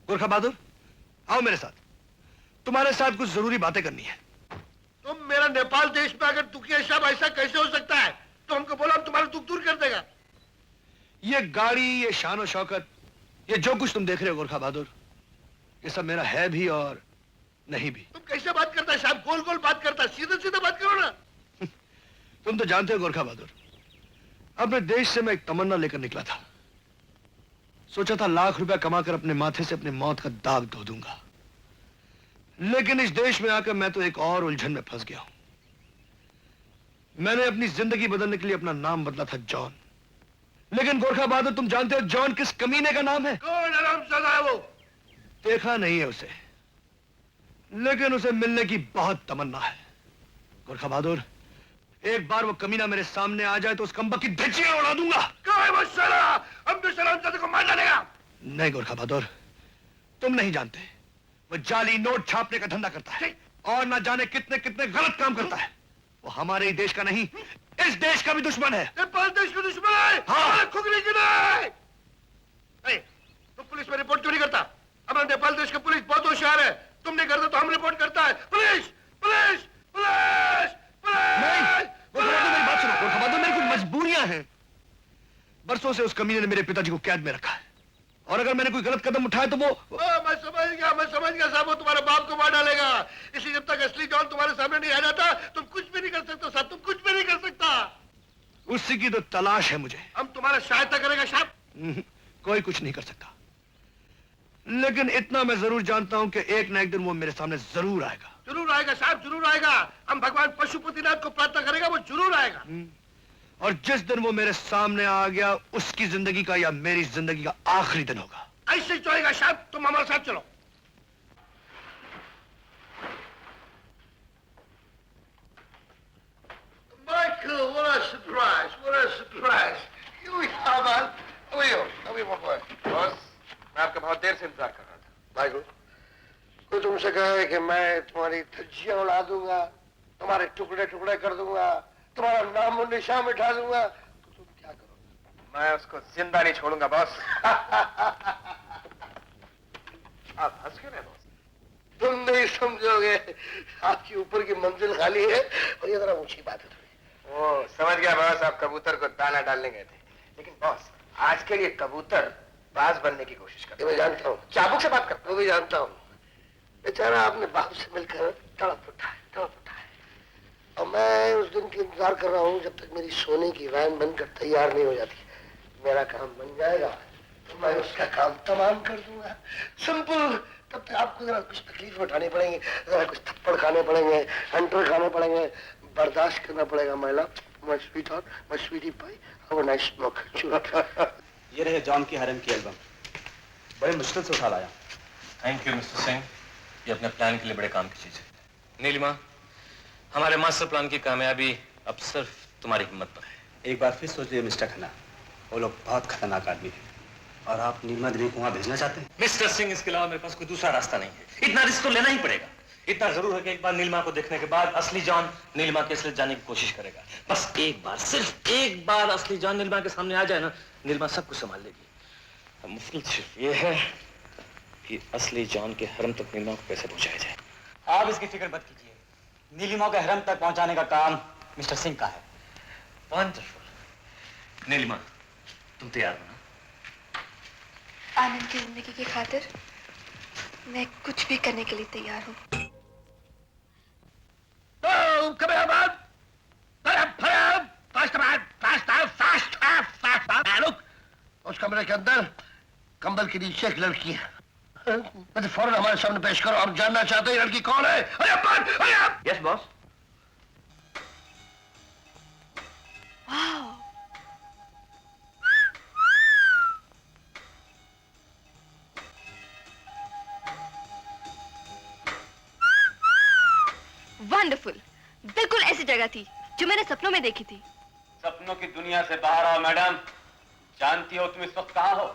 गोरखा बहादुर, आओ मेरे साथ, तुम्हारे साथ कुछ जरूरी बातें करनी है। तुम मेरा नेपाल देश में अगर दुखी है साहब, ऐसा कैसे हो सकता है? तो हमको बोला हम तुम्हारा दुख दूर कर देगा। ये गाड़ी, ये शान और शौकत, ये जो कुछ तुम देख रहे हो गोरखा बहादुर, ये सब मेरा है भी और नहीं भी। तुम कैसे बात करता है साहब? गोल गोल बात करता है, सीधे सीधे बात करो ना। तुम तो जानते हो गोरखा बहादुर, अपने देश से मैं एक तमन्ना लेकर निकला था। सोचा था लाख रुपया कमाकर अपने माथे से अपनी मौत का दाग धो दूंगा, लेकिन इस देश में आकर मैं तो एक और उलझन में फंस गया हूं। मैंने अपनी जिंदगी बदलने के लिए अपना नाम बदला था जॉन, लेकिन गोरखा बहादुर तुम जानते हो जॉन किस कमीने का नाम है? कौन हरामजादा है वो? देखा नहीं है उसे, लेकिन उसे मिलने की बहुत तमन्ना है। गोरखा बहादुर, एक बार वो कमीना मेरे सामने आ जाए तो उस कम्बक की धज्जियां उड़ा दूंगा। कहाँ है वो साला? हम भी हरामजादे को मार डालेगा। नहीं गोरखा बहादुर, तुम नहीं जानते, वो जाली नोट छापने का धंधा करता है और ना जाने कितने कितने गलत काम करता है। वो हमारे ही देश का नहीं, इस देश का भी दुश्मन है। नेपाल देश का दुश्मन है? हाँ। खुगरी की नहीं। तुम पुलिस में रिपोर्ट क्यों नहीं करता? हमारे नेपाल देश का पुलिस बहुत होशियार है। तुम नहीं करते तो हम रिपोर्ट करता है। पुलिस पुलिस पुलिस नहीं, पुलिस। मेरी बात सुनो गोरखा बहादुर, मेरी कुछ मजबूरियां हैं। बरसों से उस कमीने ने मेरे पिताजी को कैद में रखा है, और अगर मैंने कोई गलत कदम उठाया तो वो मैं समझ गया साहब, वो तुम्हारे बाप को मार डालेगा। इसलिए जब तक असली जॉन तुम्हारे सामने नहीं आ जाता, तुम कुछ भी नहीं कर सकते साहब, तुम कुछ भी नहीं कर सकता। उसी की तो तलाश है मुझे। हम तुम्हारा सहायता करेगा साहब। कोई कुछ नहीं कर सकता, लेकिन इतना मैं जरूर जानता हूं कि एक ना एक दिन वो मेरे सामने जरूर आएगा। जरूर आएगा साहब, जरूर आएगा। हम भगवान पशुपतिनाथ को प्रार्थना करेगा, वो जरूर आएगा। और जिस दिन वो मेरे सामने आ गया, उसकी जिंदगी का या मेरी जिंदगी का आखिरी दिन होगा। ऐसे ही चलेगा साहब, तुम हमारे साथ चलो। Michael, what a surprise! What a surprise! Here we are, man. How are you? How are you, my boy? Boss, मैं आपका बहुत देर से इंतजार कर रहा था। Michael, कोई तुमसे कहे कि मैं तुम्हारी धज्जियां उड़ा दूंगा, तुम्हारे टुकड़े टुकड़े कर दूंगा, तुम्हारा नाम और निशान मिटा दूंगा, तो तुम क्या करोगे? मैं उसको जिंदा नहीं छोड़ूंगा बॉस। आप हंस क्यों रहे बॉस? तुम नहीं समझोगे, आपकी ऊपर की मंजिल खाली है और ये जरा ऊंची बात है थोड़ी। ओ, समझ गया बॉस, आप कबूतर को दाना डालने गए थे। लेकिन बॉस, आज के लिए कबूतर बाज बनने की कोशिश करते। मैं जानता हूँ, चाबुक से बात करता मैं भी जानता हूँ। बेचारा अपने बाप से मिलकर तड़प उठा है। और मैं उस दिन की इंतजार कर रहा हूँ जब तक मेरी सोने की वैन बनकर तैयार नहीं हो जाती। मेरा काम बन जाएगा तो मैं उसका काम तमाम कर दूंगा। सिंपल। तब तक आपको जरा कुछ तकलीफ उठानी पड़ेंगी, जरा कुछ थप्पड़ खाने पड़ेंगे, हंटर खाने पड़ेंगे, बर्दाश्त करना पड़ेगा। My sweetheart, my sweetie pie, have a nice smoke. ये रहे जॉन की हरम की एल्बम, बड़े मुश्किल से उठा लाया। थैंक यू मिस्टर सिंह, ये अपने प्लान के लिए बड़े काम की चीज है। नीलिमा, हमारे मास्टर प्लान की कामयाबी अब सिर्फ तुम्हारी हिम्मत पर है। एक बार फिर सोच लिए मिस्टर खन्ना, वो लोग बहुत खतरनाक आदमी हैं और आप नीलिमा देवी को वहां भेजना चाहते हैं? मिस्टर सिंह, इसके अलावा मेरे पास कोई दूसरा रास्ता नहीं है। इतना रिस्क तो लेना ही पड़ेगा। इतना जरूर है कि एक बार नीलिमा को देखने के बाद असली जॉन नीलिमा के असलियत जाने की कोशिश करेगा। बस एक बार, सिर्फ एक बार असली जॉन नीलिमा के सामने आ जाए ना, नीलिमा सब कुछ संभाल लेगी। अब मुश्किल सिर्फ ये है कि असली जॉन के हरम तक नीलिमा को कैसे पहुंचाया जाए। आप इसकी फिक्र मत कीजिए, नीलिमा के हरम तक पहुंचाने का काम मिस्टर सिंह का है। वंडरफुल। नीलिमा, तुम तैयार हो ना? आनंद की जिंदगी की खातिर मैं कुछ भी करने के लिए तैयार हूँ। उस कमरे के अंदर कंबल के नीचे एक लड़की है। मुझे फौरन हमारे सामने पेश करो। हम जानना चाहते हैं ये लड़की कौन है। Yes boss. वंडरफुल, बिल्कुल ऐसी जगह थी जो मैंने सपनों में देखी थी। सपनों की दुनिया से बाहर आओ मैडम। जानती हो तुम इस वक्त कहाँ हो?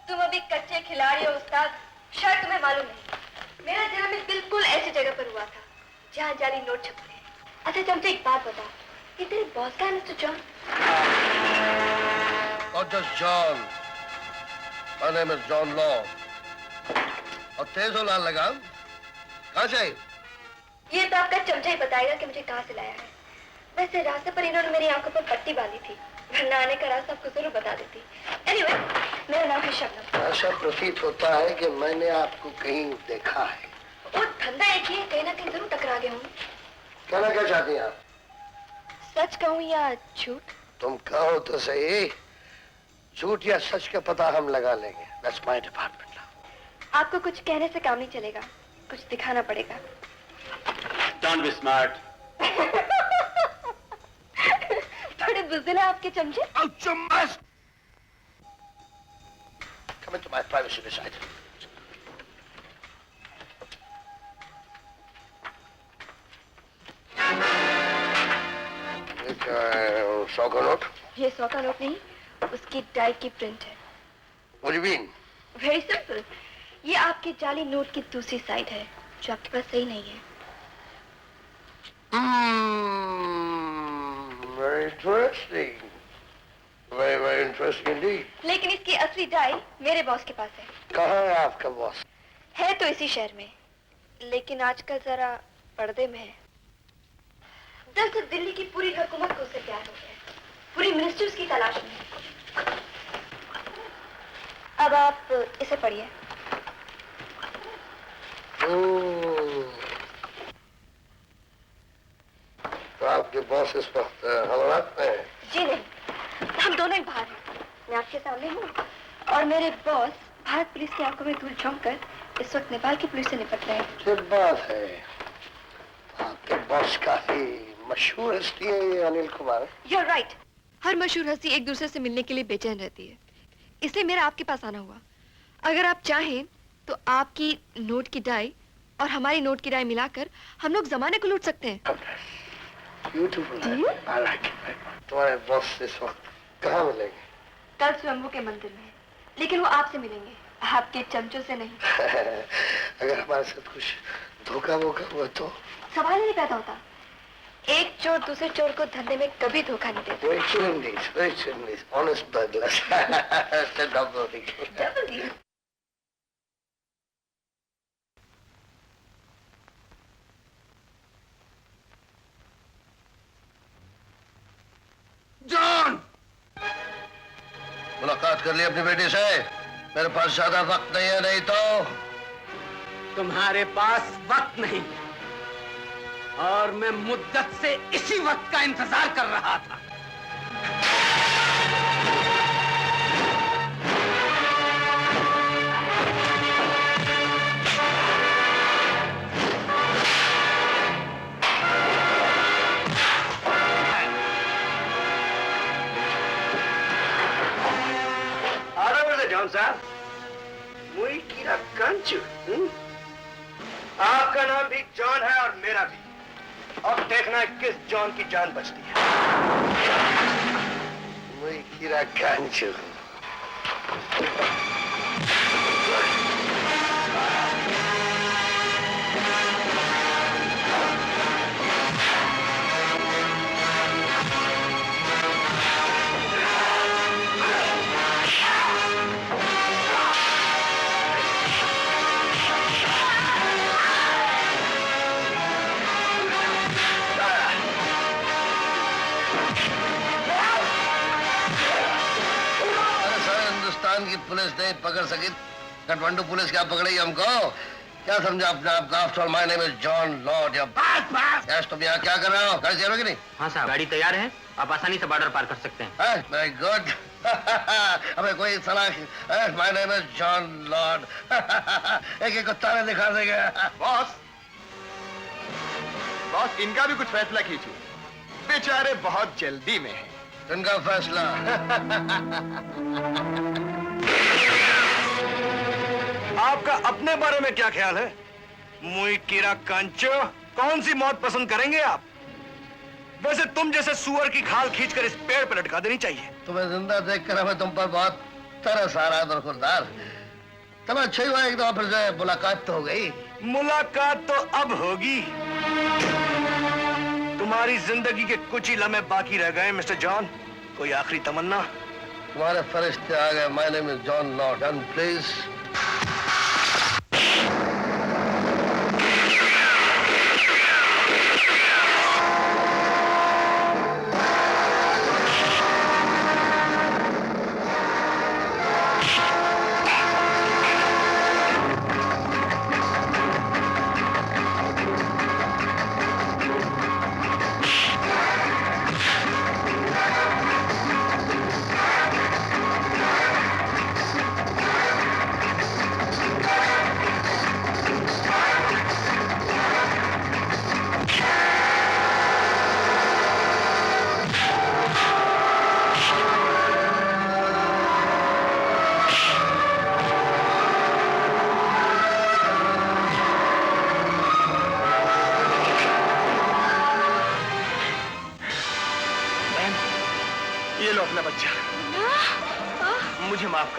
तुम अभी कच्चे खिलाड़ी हो उस्ताद, शायद तुम्हें मालूम नहीं। मेरा जन्म भी बिल्कुल ऐसी जगह पर हुआ था जहाँ जाली नोट छपते हैं। अच्छा तुमसे एक बात बता, ये तेरे बॉस का है mister John? Not just John. My name is John Law. और तेज हो लाल लगाम। कहाँ से आई? ये तो आपका चमचा ही बताएगा कि मुझे कहाँ से लाया है। वैसे रास्ते पर इन्होंने मेरी आंखों पर पट्टी बांधी थी, वरना आने का रास्ता आपको जरूर बता देती। Anyway, मेरा नाम है शबनम। ऐसा प्रतीत होता है कि मैंने आपको कहीं देखा है। वो धंधा एक ही है, कहीं ना कहीं जरूर टकरा गए होंगे। कहना क्या चाहती हैं आप? सच कहूँ या झूठ? तुम कहो तो सही, झूठ या सच का पता हम लगा लेंगे। That's my department now. आपको कुछ कहने से काम नहीं चलेगा, कुछ दिखाना पड़ेगा। Don't be smart. थोड़े बुज़दिल हैं आपके चमचे। Come into my privacy beside. एक 100 का नोट। ये 100 का नोट नहीं, उसकी डाई की प्रिंट है। What do you mean? Very simple, ये आपके जाली नोट की दूसरी साइड है, जो आपके पास सही नहीं है। Very interesting. Very interesting indeed. लेकिन इसकी असली डाई मेरे बॉस के पास है। कहाँ है आपका बॉस? है तो इसी शहर में, लेकिन आजकल जरा पर्दे में है। दरअसल दिल्ली की पूरी हुकूमत को उससे प्यार हो गया है, पूरी मिनिस्टर्स की तलाश में। अब आप इसे पढ़िए। तो आपके बॉस इस वक्त हवालात में है? जी नहीं, हम दोनों ही बाहर हैं। मैं आपके सामने हूँ और मेरे बॉस भारत पुलिस की आंखों में धूल झोंक कर इस वक्त नेपाल की पुलिस से निपट रहे हैं। क्या बात है, आपके बॉस काफी मशहूर हस्ती है ये अनिल कुमार। You're right. हर मशहूर हस्ती एक दूसरे से मिलने के लिए बेचैन रहती है, इसलिए मेरा आपके पास आना हुआ। अगर आप चाहें तो आपकी नोट की डाई और हमारी नोट की डाई मिलाकर हम लोग जमाने को लूट सकते हैं। Beautiful. I like it. तुम्हारे बॉस इस वक्त कहाँ मिलेंगे? कल स्वयंभू के मंदिर में, लेकिन वो आपसे मिलेंगे, आपके चमचों से नहीं। अगर हमारे साथ कुछ धोखा वोखा हुआ तो? सवाल ही नहीं पैदा होता। एक चोर दूसरे चोर को धंधे में कभी धोखा नहीं देता। Very chimneys, honest burglars. It's a double deal. Double deal. John! मुलाकात कर ली अपनी बेटी से? मेरे पास ज्यादा वक्त नहीं है, नहीं तो तुम्हारे पास वक्त नहीं, और मैं मुद्दत से इसी वक्त का इंतजार कर रहा था। जॉन साहब, मुई कीरा कंचू। आपका नाम भी जॉन है और मेरा भी। अब देखना है किस जॉन की जान बचती है। मुई कीरा कांचू। की पुलिस नहीं पकड़ सकी, काठमांडू पुलिस क्या पकड़ी हमको? क्या समझा अपने आप का? After all my name is John Lord. Yes, तुम यहाँ क्या कर रहे हो? गाड़ी तैयार हो कि नहीं? हाँ साहब, गाड़ी तैयार है, आप आसानी से बॉर्डर पार कर सकते हैं। Very good. हमें कोई सलाह। My name is John Lord. एक एक कुत्ता ने दिखा देगा। बॉस, बॉस इनका भी कुछ फैसला कीजिए, बेचारे बहुत जल्दी में हैं। इनका फैसला? आपका अपने बारे में क्या ख्याल है? मुई कीरा कांचो, कौन सी मौत पसंद करेंगे आप? वैसे तुम जैसे सुअर की खाल खींचकर इस पेड़ पर लटका देनी चाहिए। तुम्हें जिंदा देखकर हमें तुम पर बहुत तरस आ रहा है दरखुरदार। चलो अच्छा ही हुआ, एक दफा फिर से मुलाकात तो हो गई। मुलाकात तो अब होगी। तुम्हारी जिंदगी के कुछ ही लम्हे बाकी रह गए मिस्टर जॉन। कोई आखिरी तमन्ना? तुम्हारे फरिश्ते आ गए। My name is John Lord and please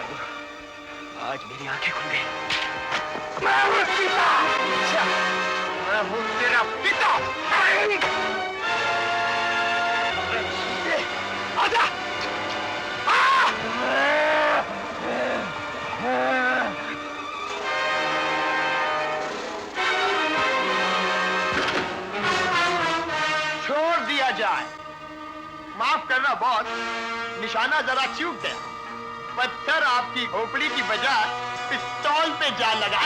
कर दूं। आज मेरी आंखें खुल गई। मैं हूँ पिता। मैं हूँ तेरा पिता। आजा। छोड़ दिया जाए। माफ करना बॉस, निशाना जरा चूक गया। पत्थर आपकी खोपड़ी की बजाय पिस्तौल पे जा लगा।